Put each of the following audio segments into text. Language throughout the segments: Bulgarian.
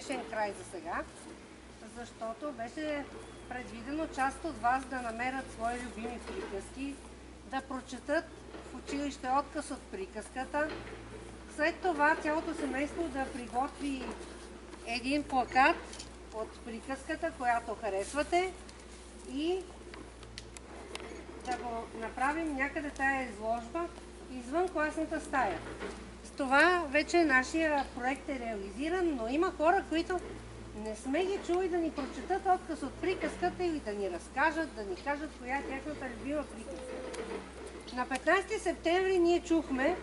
успешен край за сега, защото беше предвидено част от вас да намерят свои любими приказки, да прочетат в училище отказ от приказката. След това цялото семейство да приготви един плакат от приказката, която харесвате, и да го направим някъде тая изложба извън класната стая. С това вече нашия проект е реализиран, но има хора, които не сме ги чули да ни прочетат отказ от приказката или да ни разкажат, да ни кажат коя е тяхната любима приказка. На 15 септември ние чухме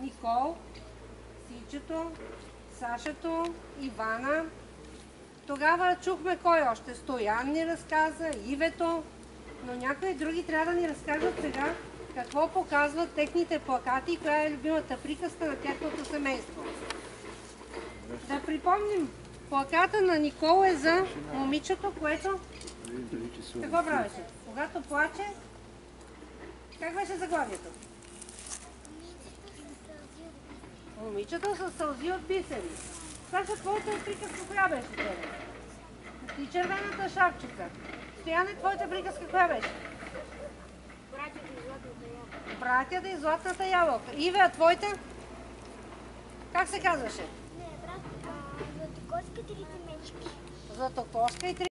Никол, Сичето, Сашето, Ивана. Тогава чухме кой още? Стоян ни разказа, Ивето, но някои други трябва да ни разкажат сега какво показват техните плакати и коя е любимата приказка на тяхното семейство. Да припомним, плаката на Никол е за момичето, което... Какво правеше? Когато плаче, как беше заглавието? Момичето с сълзи от бисери. Саша, твоята приказка коя беше тебе? И червената шапчица. Стояне, твоята приказка коя беше? Братята и златната ябълка. Иве, а твоята? Как се казваше? Златокоска и трите мечки. Златокоска и трите